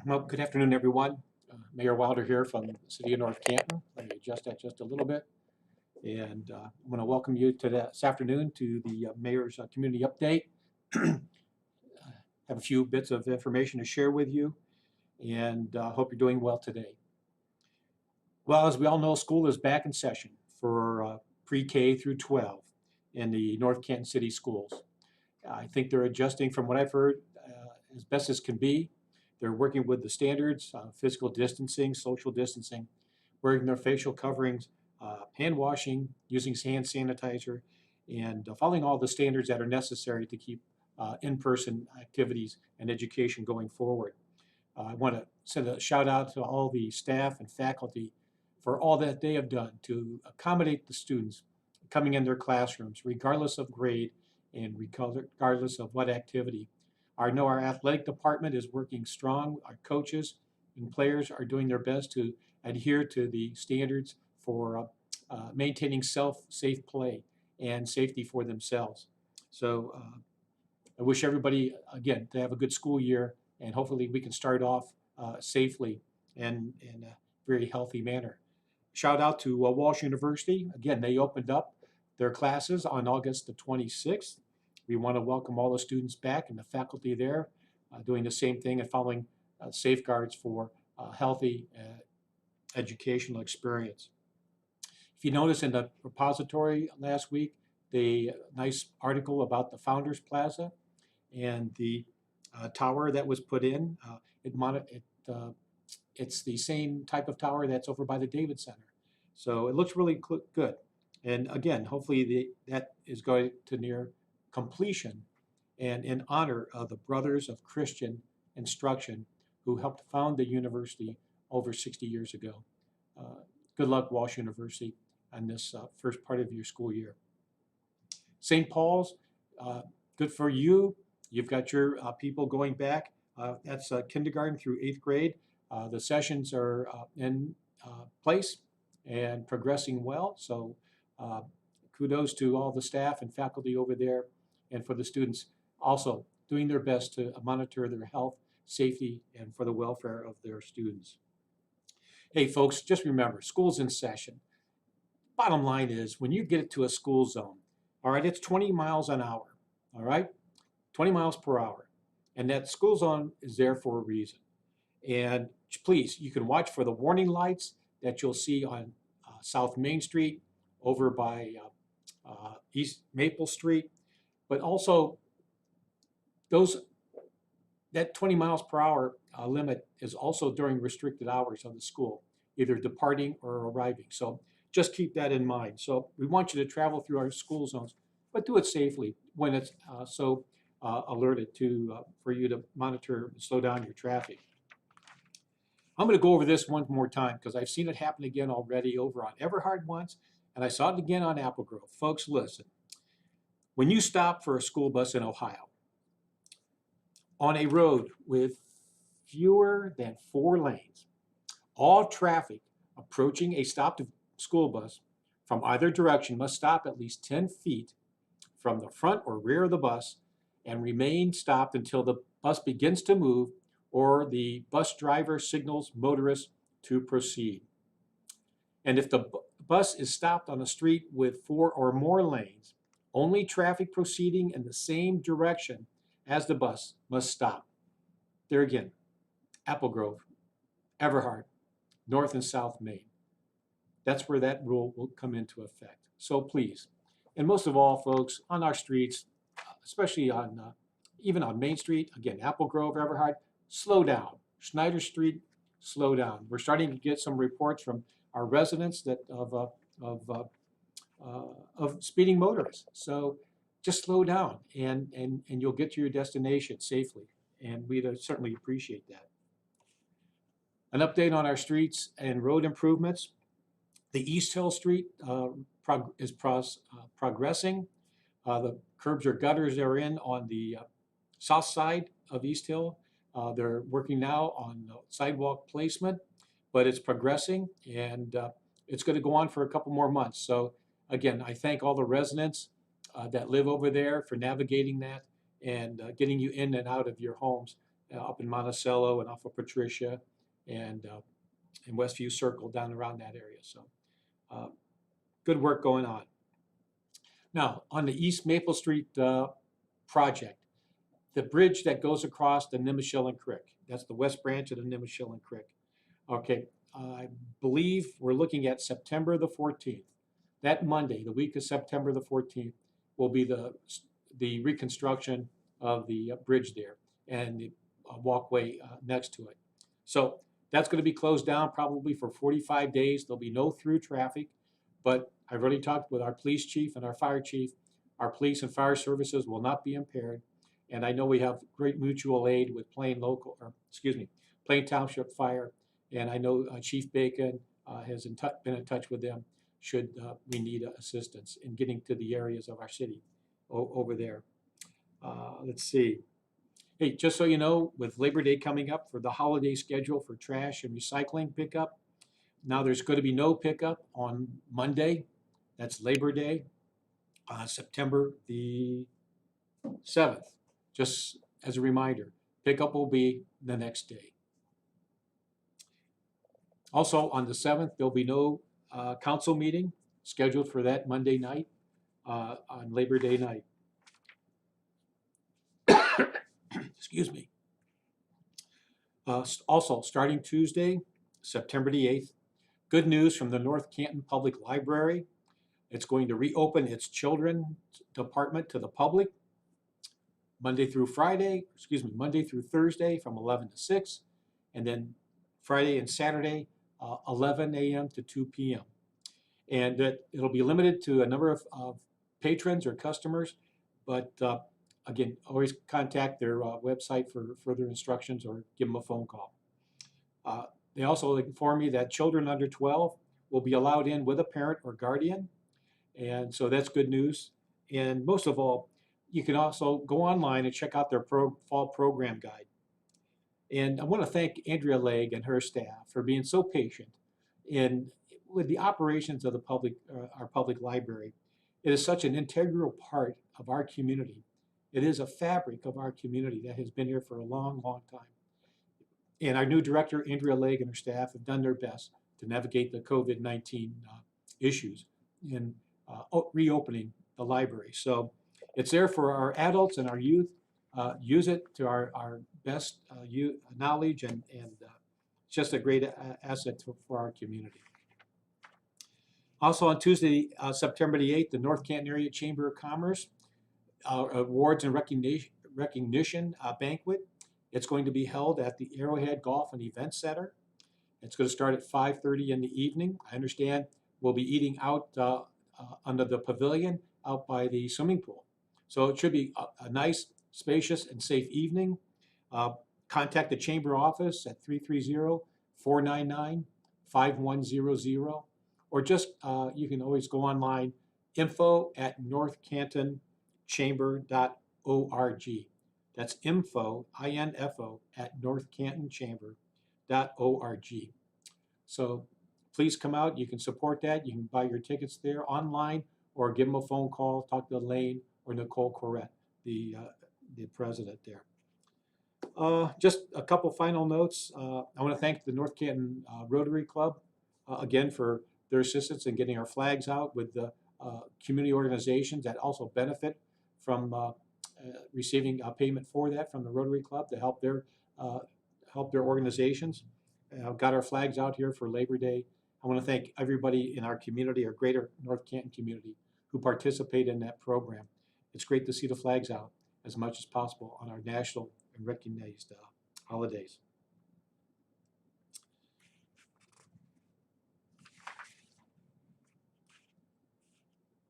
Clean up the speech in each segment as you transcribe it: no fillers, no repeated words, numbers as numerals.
Well, good afternoon, everyone. Mayor Wilder here from the city of North Canton. Let me adjust that just a little bit. And I want to welcome you to this afternoon to the mayor's community update. Have a few bits of information to share with you, and hope you're doing well today. Well, as we all know, school is back in session for pre-K through 12 in the North Canton City schools. I think they're adjusting from what I've heard as best as can be. They're working with the standards, physical distancing, social distancing, wearing their facial coverings, hand washing, using hand sanitizer, and following all the standards that are necessary to keep in-person activities and education going forward. I want to send a shout out to all the staff and faculty for all that they have done to accommodate the students coming in their classrooms, regardless of grade and regardless of what activity. I know our athletic department is working strong. Our coaches and players are doing their best to adhere to the standards for maintaining safe play and safety for themselves. So I wish everybody, again, to have a good school year, and hopefully we can start off safely and in a very healthy manner. Shout out to Walsh University. Again, they opened up their classes on August the 26th. We want to welcome all the students back and the faculty there doing the same thing and following safeguards for healthy educational experience. If you notice in the repository last week, the nice article about the Founders Plaza and the tower that was put in. It's the same type of tower that's over by the David Center. So it looks really good. And again, hopefully that is going to near completion and in honor of the Brothers of Christian Instruction who helped found the university over 60 years ago. Good luck, Walsh University, on this first part of your school year. St. Paul's, good for you. You've got your people going back. That's kindergarten through 8th grade. The sessions are in place and progressing well. So kudos to all the staff and faculty over there, and for the students also doing their best to monitor their health, safety, and for the welfare of their students. Hey folks, just remember, school's in session. Bottom line is, when you get to a school zone, all right, it's 20 miles an hour, all right? 20 miles per hour. And that school zone is there for a reason. And please, you can watch for the warning lights that you'll see on South Main Street, over by East Maple Street, but also that 20 miles per hour limit is also during restricted hours of the school, either departing or arriving. So just keep that in mind. So we want you to travel through our school zones, but do it safely when it's alerted to for you to monitor and slow down your traffic. I'm going to go over this one more time because I've seen it happen again already over on Everhard once, and I saw it again on Apple Grove. Folks, listen. When you stop for a school bus in Ohio on a road with fewer than 4 lanes, all traffic approaching a stopped school bus from either direction must stop at least 10 feet from the front or rear of the bus and remain stopped until the bus begins to move or the bus driver signals motorists to proceed. And if the bus is stopped on a street with 4 or more lanes, only traffic proceeding in the same direction as the bus must stop. There again, Apple Grove, Everhard, North and South Main. That's where that rule will come into effect. So please, and most of all, folks, on our streets, especially on even on Main Street, again, Apple Grove, Everhard, slow down. Schneider Street, slow down. We're starting to get some reports from our residents that of speeding motorists. So just slow down, and you'll get to your destination safely. And we'd certainly appreciate that. An update on our streets and road improvements. The East Hill Street is progressing. The curbs or gutters are in on the south side of East Hill. They're working now on sidewalk placement, but it's progressing, and it's going to go on for a couple more months. So again, I thank all the residents that live over there for navigating that and getting you in and out of your homes up in Monticello and off of Patricia and in Westview Circle down around that area. So uh, good work going on. Now, on the East Maple Street project, the bridge that goes across the Nimishillen Creek, that's the west branch of the Nimishillen Creek. Okay, I believe we're looking at September the 14th. That Monday, the week of September the 14th, will be the reconstruction of the bridge there and the walkway next to it. So that's going to be closed down probably for 45 days. There'll be no through traffic, but I've already talked with our police chief and our fire chief. Our police and fire services will not be impaired. And I know we have great mutual aid with Plain Township Fire. And I know Chief Bacon has been in touch with them should we need assistance in getting to the areas of our city over there. Let's see. Hey, just so you know, with Labor Day coming up for the holiday schedule for trash and recycling pickup, now there's going to be no pickup on Monday. That's Labor Day, September the 7th. Just as a reminder, pickup will be the next day. Also, on the 7th, there'll be no council meeting scheduled for that Monday night on Labor Day night. Excuse me. Also, starting Tuesday, September the 8th, good news from the North Canton Public Library. It's going to reopen its children's department to the public Monday through Thursday from 11 to 6, and then Friday and Saturday, 11 a.m. to 2 p.m. And it'll be limited to a number of patrons or customers, but again, always contact their website for further instructions or give them a phone call. They also inform me that children under 12 will be allowed in with a parent or guardian, and so that's good news. And most of all, you can also go online and check out their fall program guide. And I want to thank Andrea Legg and her staff for being so patient with the operations of our public library. It is such an integral part of our community. It is a fabric of our community that has been here for a long, long time. And our new director, Andrea Legg, and her staff have done their best to navigate the COVID-19 issues in reopening the library. So it's there for our adults and our youth. Use it to our best knowledge, and it's just a great asset for our community. Also on Tuesday, September the 8th, the North Canton Area Chamber of Commerce Awards and Recognition Banquet. It's going to be held at the Arrowhead Golf and Event Center. It's going to start at 5:30 in the evening. I understand we'll be eating out under the pavilion out by the swimming pool. So it should be a nice, spacious, and safe evening. Contact the Chamber office at 330-499-5100, or just you can always go online, info@northcantonchamber.org. That's info, I-N-F-O, at northcantonchamber.org. So please come out. You can support that. You can buy your tickets there online, or give them a phone call, talk to Elaine or Nicole Corrett, the president there. Just a couple final notes. I want to thank the North Canton Rotary Club again for their assistance in getting our flags out with the community organizations that also benefit from receiving payment for that from the Rotary Club to help their organizations. Got our flags out here for Labor Day. I want to thank everybody in our community, our greater North Canton community, who participate in that program. It's great to see the flags out as much as possible on our national and recognized holidays.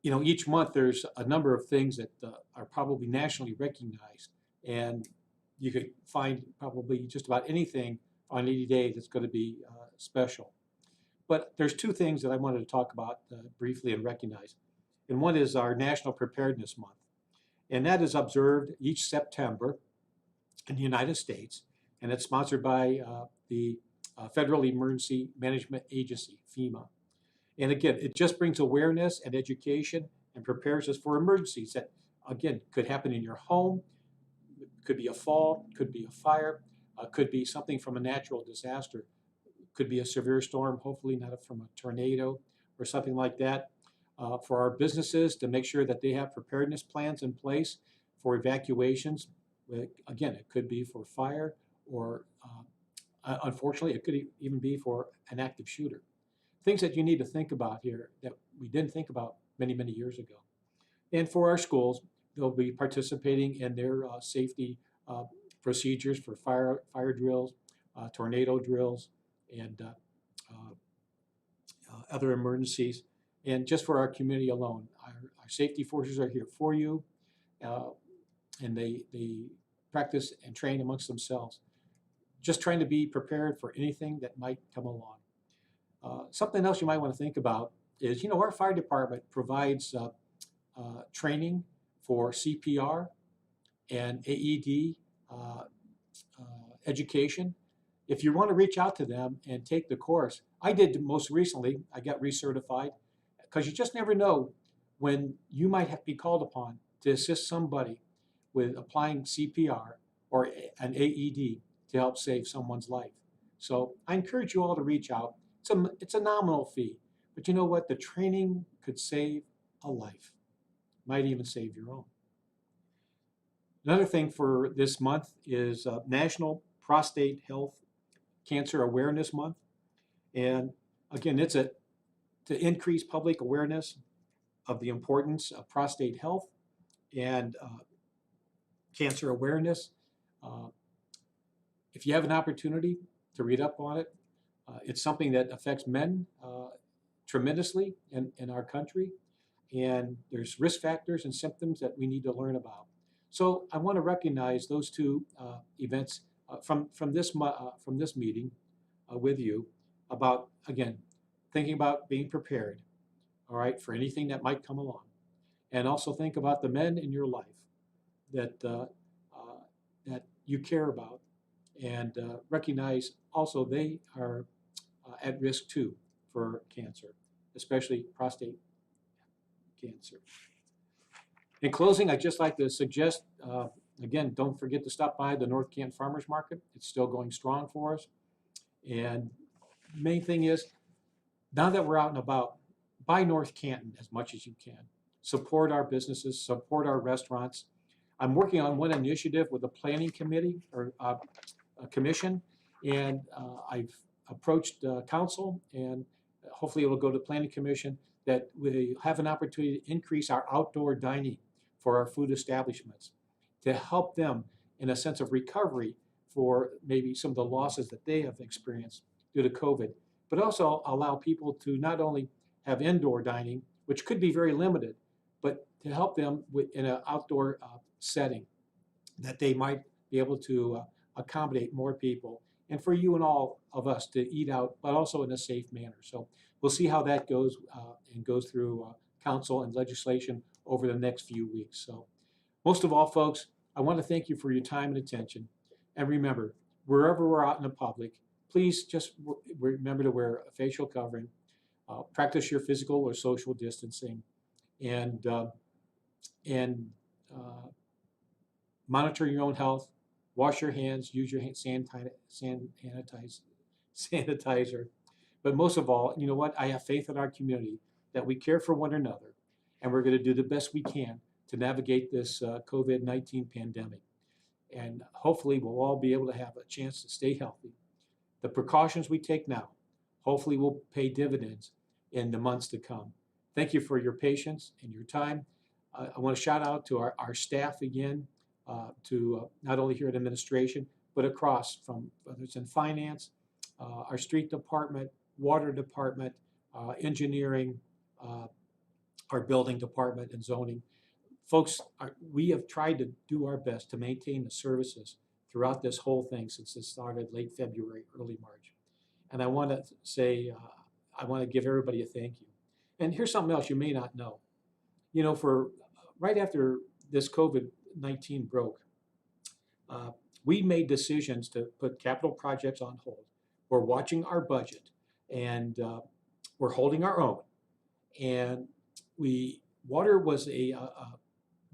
You know, each month there's a number of things that are probably nationally recognized, and you could find probably just about anything on any day that's going to be special. But there's two things that I wanted to talk about briefly and recognize. And one is our National Preparedness Month. And that is observed each September in the United States. And it's sponsored by the Federal Emergency Management Agency, FEMA. And again, it just brings awareness and education and prepares us for emergencies that, again, could happen in your home, Could be a fall, could be a fire, could be something from a natural disaster, could be a severe storm, hopefully not from a tornado or something like that. For our businesses to make sure that they have preparedness plans in place for evacuations. Again, it could be for fire or unfortunately, it could even be for an active shooter. Things that you need to think about here that we didn't think about many, many years ago. And for our schools, they'll be participating in their safety procedures for fire drills, tornado drills, and other emergencies. And just for our community alone, our safety forces are here for you, and they practice and train amongst themselves, just trying to be prepared for anything that might come along. Something else you might want to think about is, our fire department provides training for CPR and AED education. If you want to reach out to them and take the course, I did most recently, I got recertified, because you just never know when you might have to be called upon to assist somebody with applying CPR or an AED to help save someone's life. So I encourage you all to reach out. It's a nominal fee, but you know what? The training could save a life, might even save your own. Another thing for this month is National Prostate Health Cancer Awareness Month. And again, it's to increase public awareness of the importance of prostate health and cancer awareness. If you have an opportunity to read up on it, it's something that affects men tremendously in our country. And there's risk factors and symptoms that we need to learn about. So I want to recognize those two events from this meeting with you about, again, thinking about being prepared, all right, for anything that might come along. And also think about the men in your life that you care about, and recognize also they are at risk too for cancer, especially prostate cancer. In closing, I'd just like to suggest, again, don't forget to stop by the North Canton Farmers Market. It's still going strong for us. And main thing is, now that we're out and about, buy North Canton as much as you can. Support our businesses, support our restaurants. I'm working on one initiative with the planning committee or a commission, and I've approached council, and hopefully it will go to planning commission, that we have an opportunity to increase our outdoor dining for our food establishments to help them in a sense of recovery for maybe some of the losses that they have experienced due to COVID, but also allow people to not only have indoor dining, which could be very limited, but to help them in an outdoor setting that they might be able to accommodate more people, and for you and all of us to eat out, but also in a safe manner. So we'll see how that goes and goes through council and legislation over the next few weeks. So most of all, folks, I want to thank you for your time and attention. And remember, wherever we're out in the public, please just remember to wear a facial covering, practice your physical or social distancing, and monitor your own health, wash your hands, use your sanitizer. But most of all, you know what? I have faith in our community that we care for one another, and we're going to do the best we can to navigate this COVID-19 pandemic. And hopefully we'll all be able to have a chance to stay healthy. The precautions we take now hopefully will pay dividends in the months to come. Thank you for your patience and your time. I want to shout out to our staff again, to not only here at administration, but across, from whether it's in finance, our street department, water department, engineering, our building department, and zoning. Folks, we have tried to do our best to maintain the services throughout this whole thing since it started late February, early March. And I want to say, I want to give everybody a thank you. And here's something else you may not know. For right after this COVID-19 broke, we made decisions to put capital projects on hold. We're watching our budget, and we're holding our own. And water was a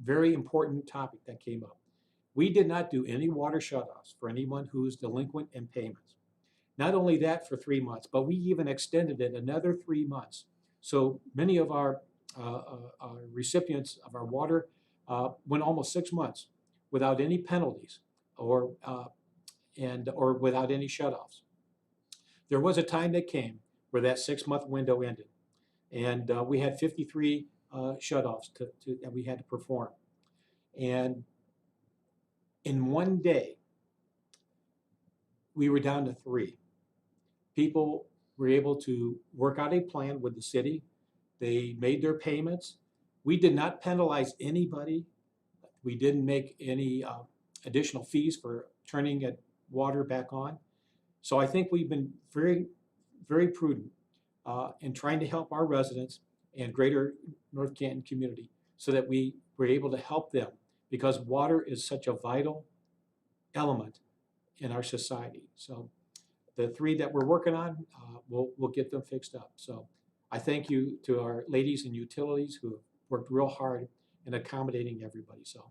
very important topic that came up. We did not do any water shutoffs for anyone who's delinquent in payments. Not only that for 3 months, but we even extended it another 3 months. So many of our recipients of our water went almost 6 months without any penalties or or without any shutoffs. There was a time that came where that 6 month window ended, and we had 53 shutoffs that we had to perform. And in one day, we were down to 3. People were able to work out a plan with the city. They made their payments. We did not penalize anybody. We didn't make any additional fees for turning it water back on. So I think we've been very, very prudent in trying to help our residents and greater North Canton community so that we were able to help them, because water is such a vital element in our society. So the 3 that we're working on, we'll get them fixed up. So I thank you to our ladies in utilities who have worked real hard in accommodating everybody. So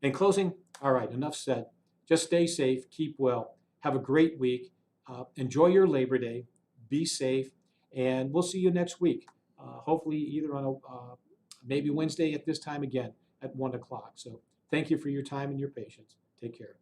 in closing, all right, enough said. Just stay safe, keep well, have a great week, enjoy your Labor Day, be safe, and we'll see you next week. Hopefully either on maybe Wednesday at this time again at 1 o'clock. So thank you for your time and your patience. Take care.